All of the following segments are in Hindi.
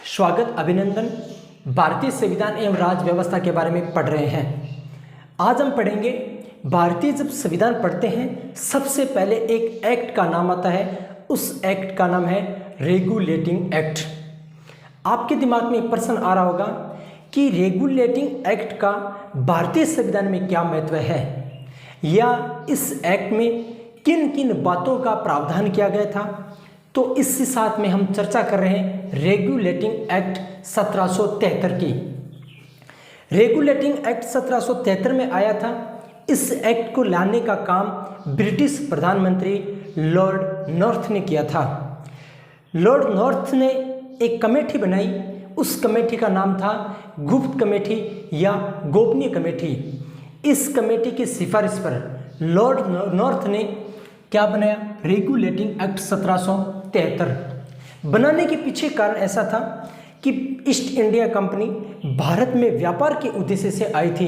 स्वागत अभिनंदन। भारतीय संविधान एवं राज्य व्यवस्था के बारे में पढ़ रहे हैं। आज हम पढ़ेंगे भारतीय जब संविधान पढ़ते हैं सबसे पहले एक एक्ट का नाम आता है। उस एक्ट का नाम है रेगुलेटिंग एक्ट। आपके दिमाग में एक प्रश्न आ रहा होगा कि रेगुलेटिंग एक्ट का भारतीय संविधान में क्या महत्व है, या इस एक्ट में किन किन बातों का प्रावधान किया गया था। तो इसी साथ में हम चर्चा कर रहे हैं रेगुलेटिंग एक्ट 1773 की। रेगुलेटिंग एक्ट 1773 में आया था। इस एक्ट को लाने का काम ब्रिटिश प्रधानमंत्री लॉर्ड नॉर्थ ने किया था। लॉर्ड नॉर्थ ने एक कमेटी बनाई। उस कमेटी का नाम था गुप्त कमेटी या गोपनीय कमेटी। इस कमेटी की सिफारिश पर लॉर्ड नॉर्थ ने क्या बनाया, रेगुलेटिंग एक्ट 1773। बनाने के पीछे कारण ऐसा था कि ईस्ट इंडिया कंपनी भारत में व्यापार के उद्देश्य से आई थी,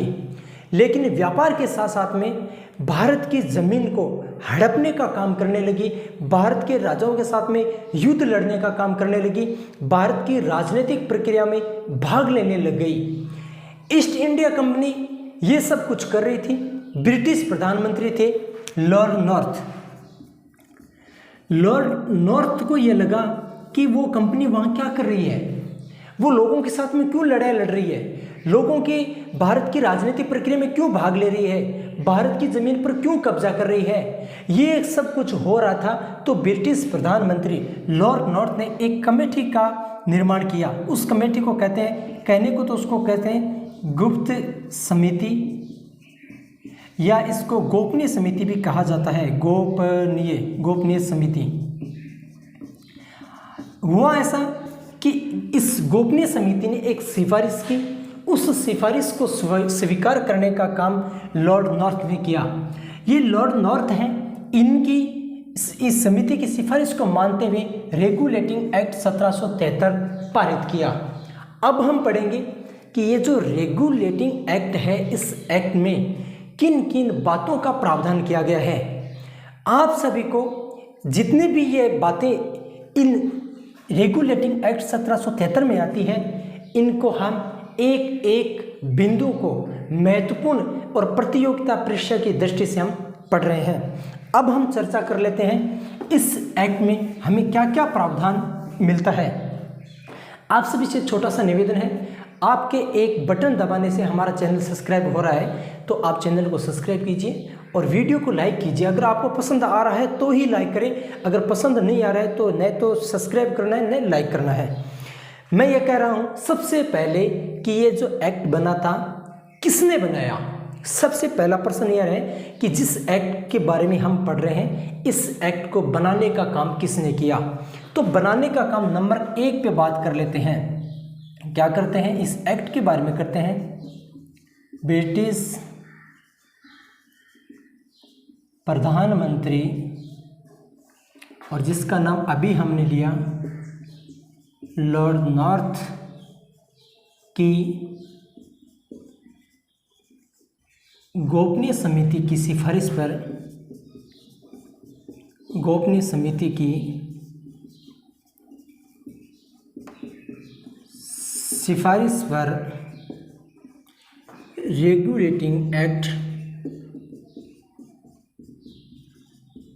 लेकिन व्यापार के साथ साथ में भारत की ज़मीन को हड़पने का काम करने लगी, भारत के राजाओं के साथ में युद्ध लड़ने का काम करने लगी, भारत की राजनीतिक प्रक्रिया में भाग लेने लग गई। ईस्ट इंडिया कंपनी ये सब कुछ कर रही थी। ब्रिटिश प्रधानमंत्री थे लॉर्ड नॉर्थ। लॉर्ड नॉर्थ को यह लगा कि वो कंपनी वहाँ क्या कर रही है, वो लोगों के साथ में क्यों लड़ाई लड़ रही है, लोगों के भारत की राजनीतिक प्रक्रिया में क्यों भाग ले रही है, भारत की ज़मीन पर क्यों कब्जा कर रही है। ये सब कुछ हो रहा था। तो ब्रिटिश प्रधानमंत्री लॉर्ड नॉर्थ ने एक कमेटी का निर्माण किया। उस कमेटी को कहते हैं, कहने को तो उसको कहते हैं गुप्त समिति, या इसको गोपनीय समिति भी कहा जाता है। गोपनीय समिति। हुआ ऐसा कि इस गोपनीय समिति ने एक सिफारिश की। उस सिफारिश को स्वीकार करने का काम लॉर्ड नॉर्थ ने किया। ये लॉर्ड नॉर्थ हैं, इनकी इस समिति की सिफारिश को मानते हुए रेगुलेटिंग एक्ट 1773 पारित किया। अब हम पढ़ेंगे कि ये जो रेगुलेटिंग एक्ट है, इस एक्ट में किन किन बातों का प्रावधान किया गया है। आप सभी को जितने भी ये बातें इन रेगुलेटिंग एक्ट 1773 में आती है, इनको हम एक एक बिंदु को महत्वपूर्ण और प्रतियोगिता परीक्षा की दृष्टि से हम पढ़ रहे हैं। अब हम चर्चा कर लेते हैं इस एक्ट में हमें क्या क्या प्रावधान मिलता है। आप सभी से छोटा सा निवेदन है, आपके एक बटन दबाने से हमारा चैनल सब्सक्राइब हो रहा है, तो आप चैनल को सब्सक्राइब कीजिए और वीडियो को लाइक कीजिए। अगर आपको पसंद आ रहा है तो ही लाइक करें, अगर पसंद नहीं आ रहा है तो न तो सब्सक्राइब करना है न लाइक करना है। मैं ये कह रहा हूँ सबसे पहले कि ये जो एक्ट बना था किसने बनाया। सबसे पहला प्रश्न यह है कि जिस एक्ट के बारे में हम पढ़ रहे हैं, इस एक्ट को बनाने का काम किसने किया। तो बनाने का काम नंबर 1 पे बात कर लेते हैं। क्या करते हैं, इस एक्ट के बारे में करते हैं। ब्रिटिश प्रधानमंत्री, और जिसका नाम अभी हमने लिया लॉर्ड नॉर्थ की गोपनीय समिति की सिफारिश पर, गोपनीय समिति की सिफारिश पर रेगुलेटिंग एक्ट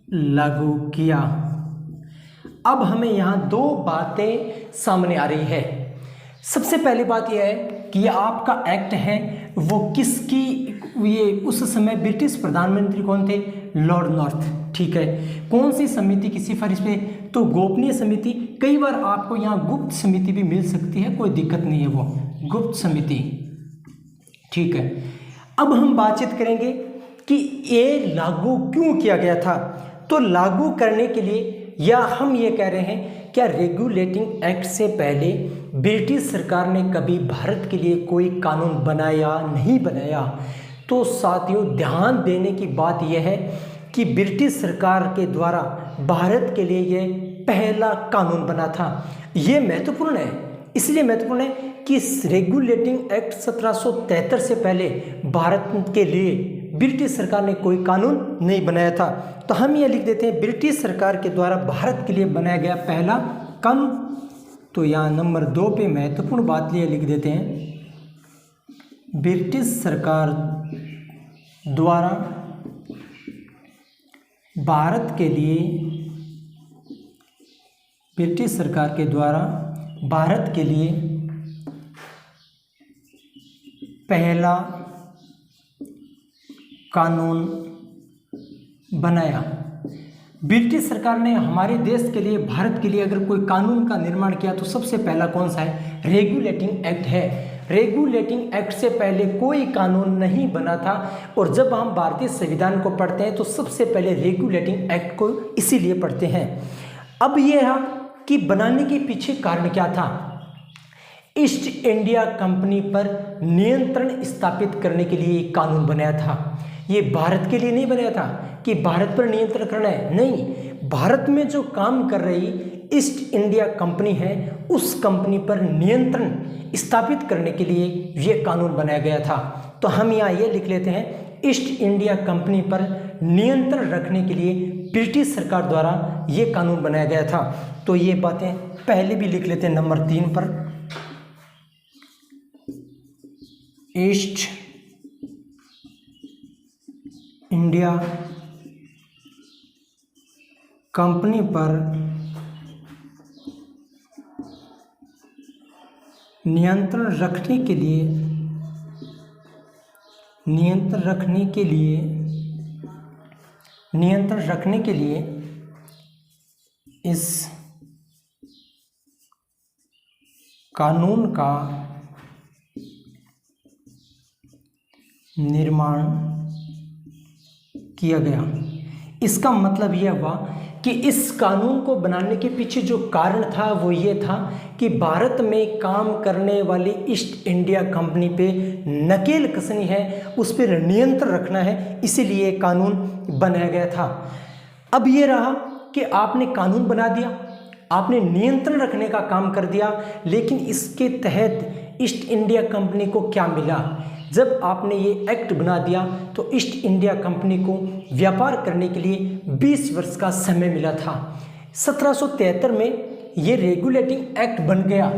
लागू किया। अब हमें यहाँ दो बातें सामने आ रही है। सबसे पहली बात यह है कि यह आपका एक्ट है वो किसकी, ये उस समय ब्रिटिश प्रधानमंत्री कौन थे, लॉर्ड नॉर्थ। ठीक है, कौन सी समिति की सिफारिश पे, तो गोपनीय समिति। कई बार आपको यहाँ गुप्त समिति भी मिल सकती है, कोई दिक्कत नहीं है, वो गुप्त समिति। ठीक है, अब हम बातचीत करेंगे कि ये लागू क्यों किया गया था। तो लागू करने के लिए, या हम ये कह रहे हैं क्या रेगुलेटिंग एक्ट से पहले ब्रिटिश सरकार ने कभी भारत के लिए कोई कानून बनाया, नहीं बनाया। तो साथियों ध्यान देने की बात यह है कि ब्रिटिश सरकार के द्वारा भारत के लिए ये पहला कानून बना था। ये महत्वपूर्ण है, इसलिए महत्वपूर्ण है कि रेगुलेटिंग एक्ट 1773 से पहले भारत के लिए ब्रिटिश सरकार ने कोई कानून नहीं बनाया था। तो हम ये लिख देते हैं ब्रिटिश सरकार के द्वारा भारत के लिए बनाया गया पहला कानून। तो यहाँ नंबर 2 पे महत्वपूर्ण बात ये लिख देते हैं, ब्रिटिश सरकार द्वारा भारत के लिए, ब्रिटिश सरकार के द्वारा भारत के लिए पहला कानून बनाया। ब्रिटिश सरकार ने हमारे देश के लिए, भारत के लिए अगर कोई कानून का निर्माण किया तो सबसे पहला कौन सा है? रेगुलेटिंग एक्ट है। रेगुलेटिंग एक्ट से पहले कोई कानून नहीं बना था, और जब हम भारतीय संविधान को पढ़ते हैं तो सबसे पहले रेगुलेटिंग एक्ट को इसीलिए पढ़ते हैं। अब यह है कि बनाने के पीछे कारण क्या था? ईस्ट इंडिया कंपनी पर नियंत्रण स्थापित करने के लिए एक कानून बनाया था। ये भारत के लिए नहीं बनाया था कि भारत पर नियंत्रण करना है, नहीं, भारत में जो काम कर रही ईस्ट इंडिया कंपनी है उस कंपनी पर नियंत्रण स्थापित करने के लिए ये कानून बनाया गया था। तो हम यहाँ ये लिख लेते हैं, ईस्ट इंडिया कंपनी पर नियंत्रण रखने के लिए ब्रिटिश सरकार द्वारा ये कानून बनाया गया था। तो ये बातें पहले भी लिख लेते हैं नंबर 3 पर, ईस्ट इंडिया कंपनी पर नियंत्रण रखने के लिए इस कानून का निर्माण किया गया। इसका मतलब यह हुआ कि इस कानून को बनाने के पीछे जो कारण था वो ये था कि भारत में काम करने वाली ईस्ट इंडिया कंपनी पे नकेल कसनी है, उस पर नियंत्रण रखना है, इसीलिए कानून बनाया गया था। अब ये रहा कि आपने कानून बना दिया, आपने नियंत्रण रखने का काम कर दिया, लेकिन इसके तहत ईस्ट इंडिया कंपनी को क्या मिला? जब आपने ये एक्ट बना दिया तो ईस्ट इंडिया कंपनी को व्यापार करने के लिए 20 वर्ष का समय मिला था। 1773 में ये रेगुलेटिंग एक्ट बन गया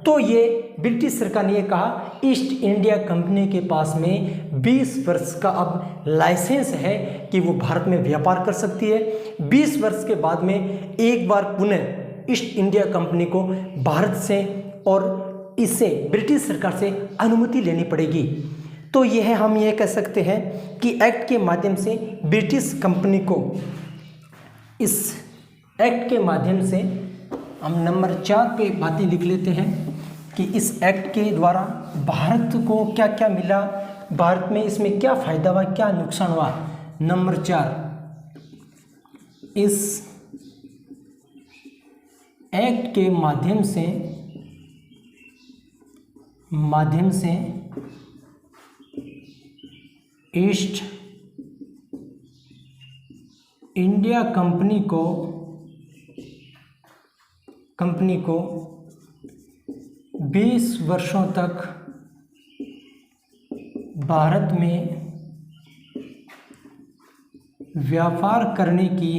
तो ये ब्रिटिश सरकार ने ये कहा ईस्ट इंडिया कंपनी के पास में 20 वर्ष का अब लाइसेंस है कि वो भारत में व्यापार कर सकती है। 20 वर्ष के बाद में एक बार पुनः ईस्ट इंडिया कंपनी को भारत से और इससे ब्रिटिश सरकार से अनुमति लेनी पड़ेगी। तो यह हम ये कह सकते हैं कि एक्ट के माध्यम से ब्रिटिश कंपनी को, इस एक्ट के माध्यम से हम नंबर 4 पे बातें लिख लेते हैं कि इस एक्ट के द्वारा भारत को क्या क्या मिला, भारत में इसमें क्या फ़ायदा हुआ, क्या नुकसान हुआ। नंबर 4, इस एक्ट के माध्यम से ईस्ट इंडिया कंपनी को 20 वर्षों तक भारत में व्यापार करने की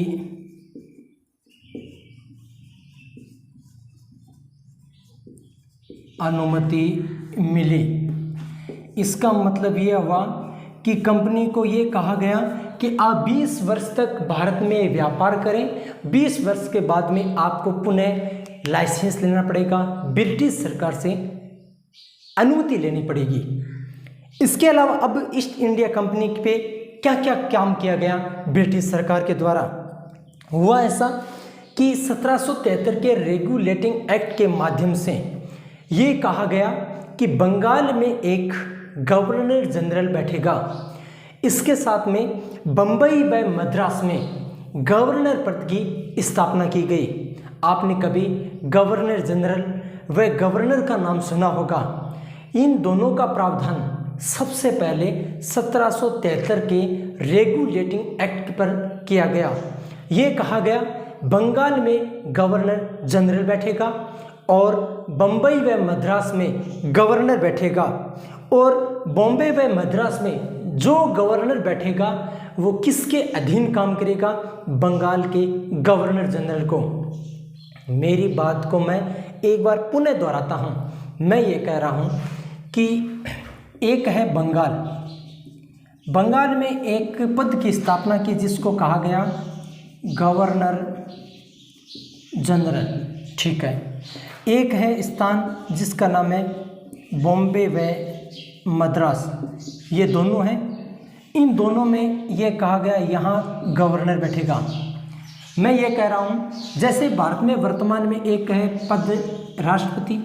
अनुमति मिली। इसका मतलब यह हुआ कि कंपनी को ये कहा गया कि आप 20 वर्ष तक भारत में व्यापार करें, 20 वर्ष के बाद में आपको पुनः लाइसेंस लेना पड़ेगा, ब्रिटिश सरकार से अनुमति लेनी पड़ेगी। इसके अलावा अब ईस्ट इंडिया कंपनी पे क्या क्या काम किया गया ब्रिटिश सरकार के द्वारा? हुआ ऐसा कि 1773 के रेगुलेटिंग एक्ट के माध्यम से ये कहा गया कि बंगाल में एक गवर्नर जनरल बैठेगा। इसके साथ में बम्बई व मद्रास में गवर्नर पद की स्थापना की गई। आपने कभी गवर्नर जनरल व गवर्नर का नाम सुना होगा। इन दोनों का प्रावधान सबसे पहले 1773 के रेगुलेटिंग एक्ट पर किया गया। ये कहा गया बंगाल में गवर्नर जनरल बैठेगा और बम्बई व मद्रास में गवर्नर बैठेगा, और बॉम्बे व मद्रास में जो गवर्नर बैठेगा वो किसके अधीन काम करेगा? बंगाल के गवर्नर जनरल को। मेरी बात को मैं एक बार पुनः दोहराता हूँ। मैं ये कह रहा हूँ कि एक है बंगाल। बंगाल में एक पद की स्थापना की जिसको कहा गया गवर्नर जनरल, ठीक है। एक है स्थान जिसका नाम है बॉम्बे व मद्रास, ये दोनों हैं। इन दोनों में ये कहा गया यहाँ गवर्नर बैठेगा। मैं ये कह रहा हूँ जैसे भारत में वर्तमान में एक है पद राष्ट्रपति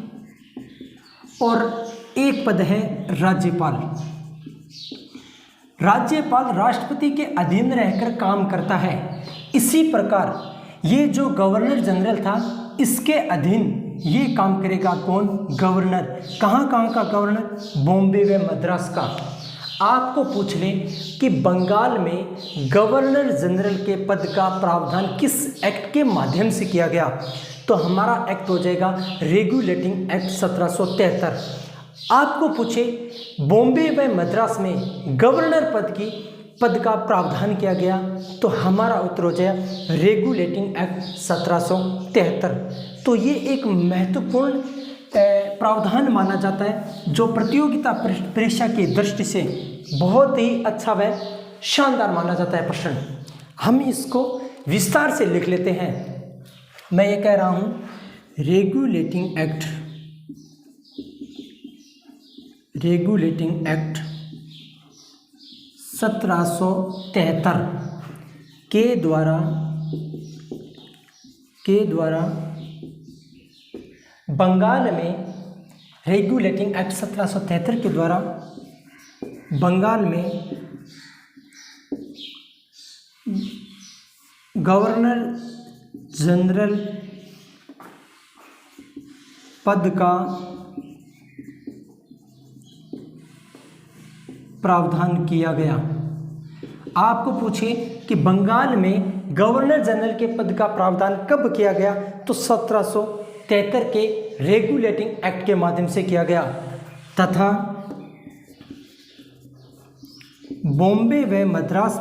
और एक पद है राज्यपाल। राज्यपाल राष्ट्रपति के अधीन रहकर काम करता है। इसी प्रकार ये जो गवर्नर जनरल था इसके अधीन ये काम करेगा कौन? गवर्नर। कहाँ कहाँ का गवर्नर? बॉम्बे व मद्रास का। आपको पूछ ले कि बंगाल में गवर्नर जनरल के पद का प्रावधान किस एक्ट के माध्यम से किया गया, तो हमारा एक्ट हो जाएगा रेगुलेटिंग एक्ट 1773। आपको पूछे बॉम्बे व मद्रास में गवर्नर पद का प्रावधान किया गया, तो हमारा उत्तर हो जाएगा रेगुलेटिंग एक्ट 1773। तो ये एक महत्वपूर्ण प्रावधान माना जाता है जो प्रतियोगिता परीक्षा की दृष्टि से बहुत ही अच्छा व शानदार माना जाता है प्रश्न। हम इसको विस्तार से लिख लेते हैं। मैं ये कह रहा हूँ रेगुलेटिंग एक्ट 1773 के द्वारा बंगाल में रेगुलेटिंग एक्ट 1773 के द्वारा बंगाल में गवर्नर जनरल पद का प्रावधान किया गया। आपको पूछे कि बंगाल में गवर्नर जनरल के पद का प्रावधान कब किया गया, तो 1773 के रेगुलेटिंग एक्ट के माध्यम से किया गया। तथा बॉम्बे व मद्रास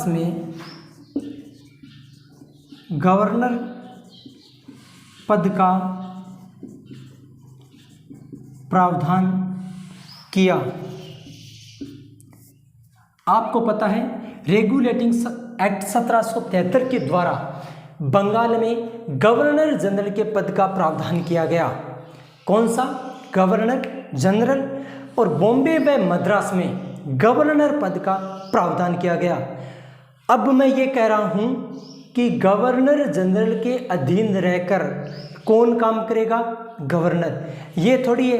में गवर्नर पद का प्रावधान किया। आपको पता है रेगुलेटिंग एक्ट 1773 के द्वारा बंगाल में गवर्नर जनरल के पद का प्रावधान किया गया। कौन सा? Governor general. और बॉम्बे व मद्रास में गवर्नर पद का प्रावधान किया गया। अब मैं ये कह रहा हूं कि गवर्नर जनरल के अधीन रहकर कौन काम करेगा? गवर्नर। ये थोड़ी है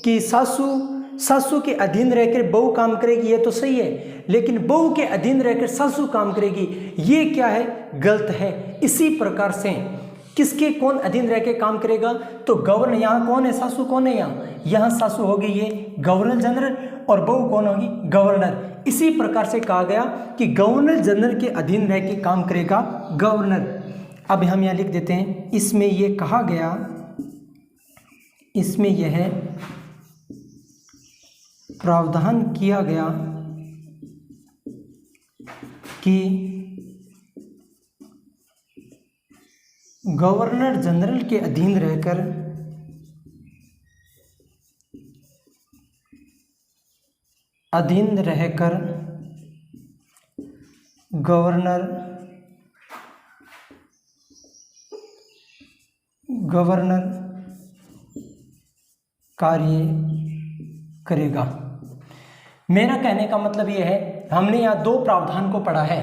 कि सासू के अधीन रहकर बहू काम करेगी, ये तो सही है, लेकिन बहू के अधीन रहकर सासू काम करेगी, ये क्या है? गलत है। इसी प्रकार से किसके कौन अधीन रह के काम करेगा? तो गवर्नर। यहाँ कौन है? सासू कौन है? यहाँ सासू होगी ये गवर्नर जनरल और बहू कौन होगी? गवर्नर। इसी प्रकार से कहा गया कि गवर्नर जनरल के अधीन रह के काम करेगा गवर्नर। अब हम यहाँ लिख देते हैं, इसमें ये कहा गया, इसमें यह प्रावधान किया गया कि गवर्नर जनरल के अधीन रहकर गवर्नर कार्य करेगा। मेरा कहने का मतलब यह है, हमने यहाँ दो प्रावधान को पढ़ा है,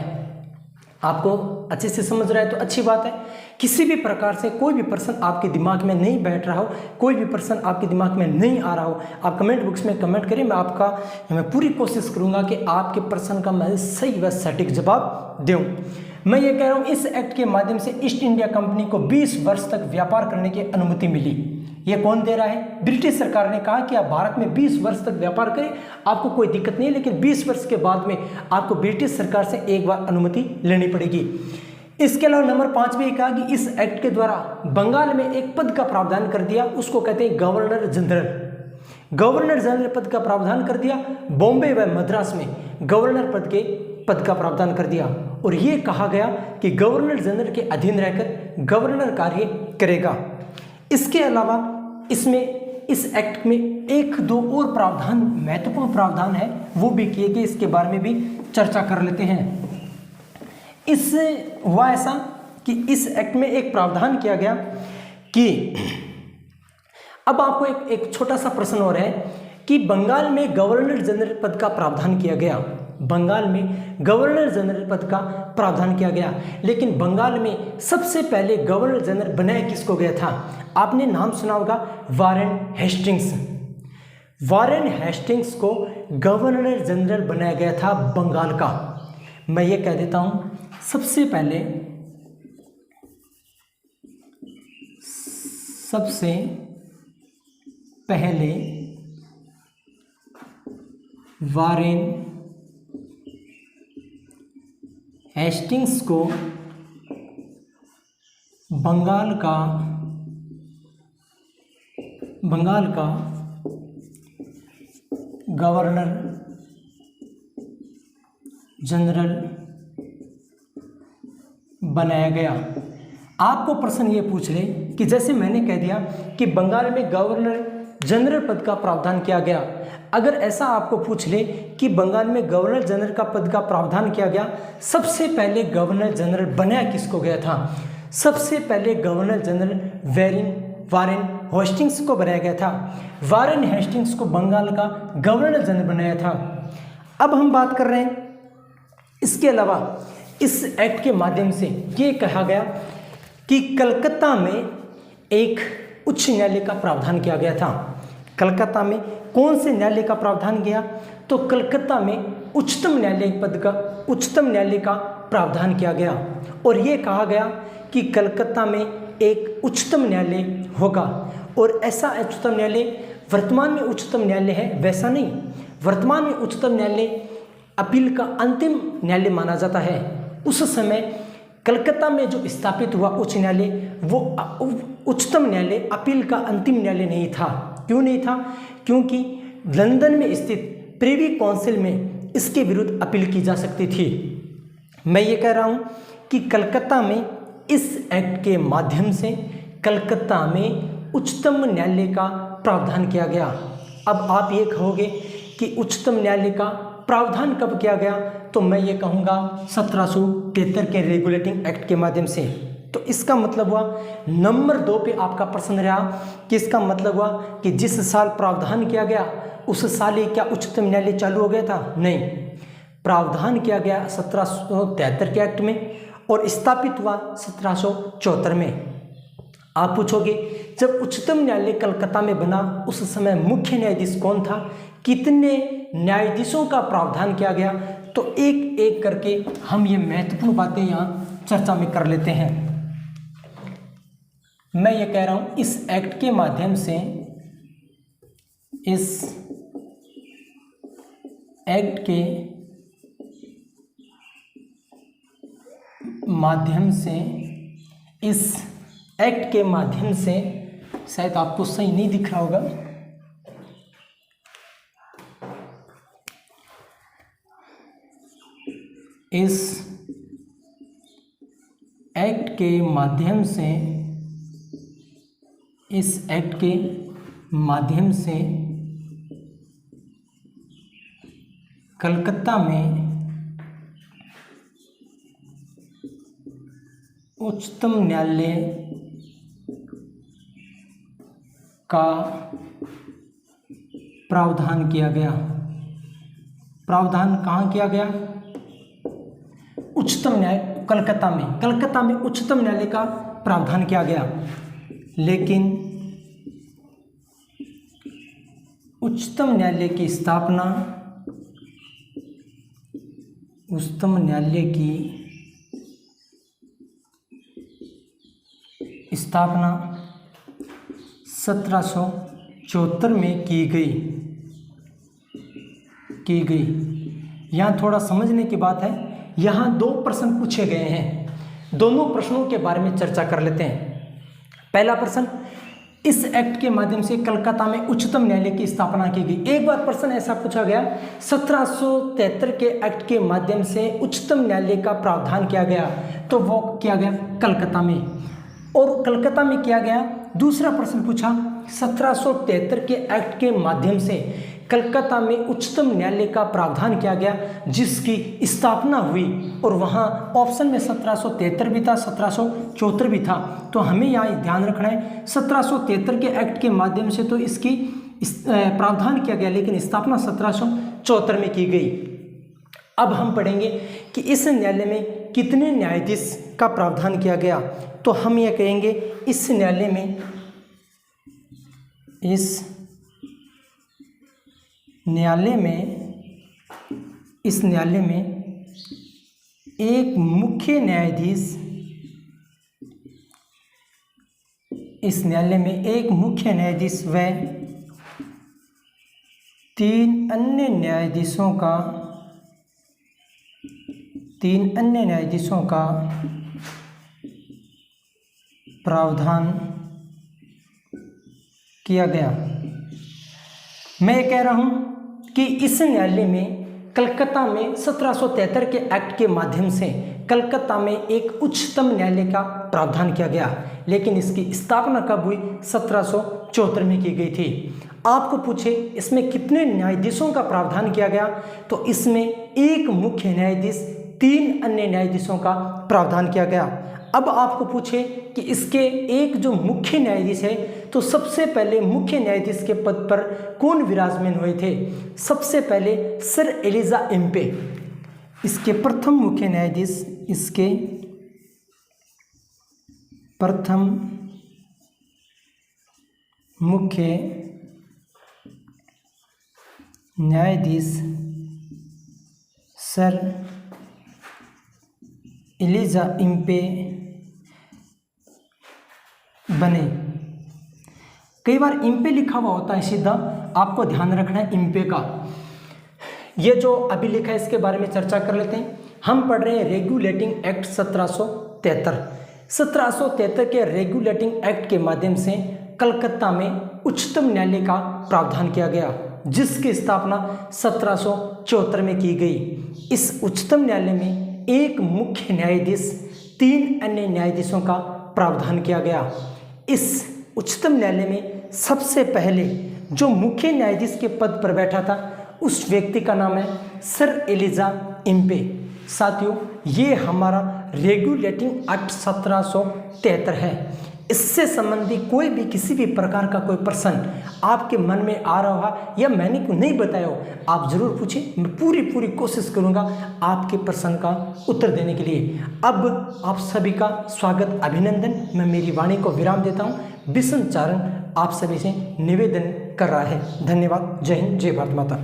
आपको अच्छे से समझ रहा है तो अच्छी बात है। किसी भी प्रकार से कोई भी प्रश्न आपके दिमाग में नहीं बैठ रहा हो, कोई भी प्रश्न आपके दिमाग में नहीं आ रहा हो, आप कमेंट बॉक्स में कमेंट करें। मैं पूरी कोशिश करूंगा कि आपके प्रश्न का मैं सही व सटीक जवाब दूं। मैं ये कह रहा हूँ, इस एक्ट के माध्यम से ईस्ट इंडिया कंपनी को 20 वर्ष तक व्यापार करने की अनुमति मिली। ये कौन दे रहा है? ब्रिटिश सरकार ने कहा कि आप भारत में 20 वर्ष तक व्यापार करें, आपको कोई दिक्कत नहीं है, लेकिन 20 वर्ष के बाद में आपको ब्रिटिश सरकार से एक बार अनुमति लेनी पड़ेगी। इसके अलावा नंबर 5 में कहा कि इस एक्ट के द्वारा बंगाल में एक पद का प्रावधान कर दिया, उसको कहते हैं गवर्नर जनरल। गवर्नर जनरल पद का प्रावधान कर दिया। बॉम्बे व मद्रास में गवर्नर पद के पद का प्रावधान कर दिया और ये कहा गया कि गवर्नर जनरल के अधीन रहकर गवर्नर कार्य करेगा। इसके अलावा इसमें इस एक्ट में एक दो और प्रावधान, महत्वपूर्ण प्रावधान है, वो भी किए गए, इसके बारे में भी चर्चा कर लेते हैं। इससे हुआ ऐसा कि इस एक्ट में एक प्रावधान किया गया कि अब आपको एक छोटा सा प्रश्न और है कि बंगाल में गवर्नर जनरल पद का प्रावधान किया गया, बंगाल में गवर्नर जनरल पद का प्रावधान किया गया, लेकिन बंगाल में सबसे पहले गवर्नर जनरल बनाया किसको गया था? आपने नाम सुना होगा वारेन हेस्टिंग्स। वारेन हेस्टिंग्स को गवर्नर जनरल बनाया गया था बंगाल का। मैं ये कह देता हूं, सबसे पहले वारेन हेस्टिंग्स को बंगाल का गवर्नर जनरल बनाया गया। आपको प्रश्न ये पूछ ले कि जैसे मैंने कह दिया कि बंगाल में गवर्नर जनरल पद का प्रावधान किया गया, अगर ऐसा आपको पूछ ले कि बंगाल में गवर्नर जनरल का पद का प्रावधान किया गया, सबसे पहले गवर्नर जनरल बनाया किसको गया था? सबसे पहले गवर्नर जनरल वारेन हेस्टिंग्स को बनाया गया था। वारेन हेस्टिंग्स को बंगाल का गवर्नर जनरल बनाया था। अब हम बात कर रहे हैं, इसके अलावा इस एक्ट के माध्यम से ये कहा गया कि कलकत्ता में एक उच्च न्यायालय का प्रावधान किया गया था। कलकत्ता में कौन से न्यायालय का प्रावधान किया? तो कलकत्ता में उच्चतम न्यायालय का प्रावधान किया गया और ये कहा गया कि कलकत्ता में एक उच्चतम न्यायालय होगा। और ऐसा उच्चतम न्यायालय वर्तमान में उच्चतम न्यायालय है वैसा नहीं, वर्तमान में उच्चतम न्यायालय अपील का अंतिम न्यायालय माना जाता है। उस समय कलकत्ता में जो स्थापित हुआ उच्च न्यायालय, वो उच्चतम न्यायालय अपील का अंतिम न्यायालय नहीं था। क्यों नहीं था? क्योंकि लंदन में स्थित प्रिवी काउंसिल में इसके विरुद्ध अपील की जा सकती थी। मैं ये कह रहा हूँ कि कलकत्ता में इस एक्ट के माध्यम से कलकत्ता में उच्चतम न्यायालय का प्रावधान किया गया। अब आप ये कहोगे कि उच्चतम न्यायालय का प्रावधान कब किया गया? तो मैं ये कहूँगा 1773 के रेगुलेटिंग एक्ट के माध्यम से। तो इसका मतलब हुआ नंबर 2 पे आपका प्रश्न रहा कि इसका मतलब हुआ कि जिस साल प्रावधान किया गया उस साल ही क्या उच्चतम न्यायालय चालू हो गया था? नहीं, प्रावधान किया गया 1773 के एक्ट में और स्थापित हुआ 1774 में। आप पूछोगे जब उच्चतम न्यायालय कलकत्ता में बना उस समय मुख्य न्यायाधीश कौन था, कितने न्यायाधीशों का प्रावधान किया गया? तो एक एक करके हम ये महत्वपूर्ण बातें यहाँ चर्चा में कर लेते हैं। मैं ये कह रहा हूँ इस एक्ट के माध्यम से, इस एक्ट के माध्यम से शायद आपको सही नहीं दिख रहा होगा, इस एक्ट के माध्यम से कलकत्ता में उच्चतम न्यायालय का प्रावधान किया गया। प्रावधान कहाँ किया गया? उच्चतम न्यायालय कलकत्ता में उच्चतम न्यायालय का प्रावधान किया गया। लेकिन उच्चतम न्यायालय की स्थापना 1774 में की गई। यहाँ थोड़ा समझने की बात है, यहाँ 2 प्रश्न पूछे गए हैं, दोनों प्रश्नों के बारे में चर्चा कर लेते हैं। पहला प्रश्न, इस एक्ट के माध्यम से कलकत्ता में उच्चतम न्यायालय की स्थापना की गई। एक बार प्रश्न ऐसा पूछा गया, 1773 के एक्ट के माध्यम से उच्चतम न्यायालय का प्रावधान किया गया, तो वो किया गया कलकत्ता में, और कलकत्ता में किया गया। दूसरा प्रश्न पूछा, 1773 के एक्ट के माध्यम से कलकत्ता में उच्चतम न्यायालय का प्रावधान किया गया, जिसकी स्थापना हुई, और वहाँ ऑप्शन में 1773 भी था, 1774 भी था, तो हमें यहाँ ध्यान रखना है 1773 के एक्ट के माध्यम से तो इसकी प्रावधान किया गया, लेकिन स्थापना 1774 में की गई। अब हम पढ़ेंगे कि इस न्यायालय में कितने न्यायाधीश का प्रावधान किया गया, तो हम यह कहेंगे इस न्यायालय में एक मुख्य न्यायाधीश, इस न्यायालय में एक मुख्य न्यायाधीश व 3 अन्य न्यायाधीशों का प्रावधान किया गया। मैं ये कह रहा हूँ कि इस न्यायालय में कलकत्ता में 1773 के एक्ट के माध्यम से कलकत्ता में एक उच्चतम न्यायालय का प्रावधान किया गया, लेकिन इसकी स्थापना कब हुई? 1774 में की गई थी। आपको पूछे इसमें कितने न्यायाधीशों का प्रावधान किया गया, तो इसमें एक मुख्य न्यायाधीश 3 अन्य न्यायाधीशों का प्रावधान किया गया। अब आपको पूछे कि इसके एक जो मुख्य न्यायाधीश है, तो सबसे पहले मुख्य न्यायाधीश के पद पर कौन विराजमान हुए थे? सबसे पहले सर एलिजा इम्पे, इसके प्रथम मुख्य न्यायाधीश, इसके प्रथम मुख्य न्यायाधीश सर एलिजा इम्पे बने। कई बार इम्पे लिखा हुआ होता है सीधा, आपको ध्यान रखना है इम्पे का। ये जो अभी लिखा है इसके बारे में चर्चा कर लेते हैं। हम पढ़ रहे हैं रेगुलेटिंग एक्ट 1773 के रेगुलेटिंग एक्ट के माध्यम से कलकत्ता में उच्चतम न्यायालय का प्रावधान किया गया, जिसकी स्थापना 1774 में की गई। इस उच्चतम न्यायालय में एक मुख्य न्यायाधीश 3 अन्य न्यायाधीशों का प्रावधान किया गया। इस उच्चतम न्यायालय में सबसे पहले जो मुख्य न्यायाधीश के पद पर बैठा था, उस व्यक्ति का नाम है सर एलिजा इम्पे। साथियों, ये हमारा रेगुलेटिंग एक्ट 1773 है। इससे संबंधी कोई भी किसी भी प्रकार का कोई प्रश्न आपके मन में आ रहा हो या मैंने नहीं बताया हो, आप जरूर पूछें। मैं पूरी कोशिश करूंगा आपके प्रश्न का उत्तर देने के लिए। अब आप सभी का स्वागत, अभिनंदन। मैं मेरी वाणी को विराम देता हूं। बिशन चारण आप सभी से निवेदन कर रहा है। धन्यवाद। जय हिंद, जय भारत माता।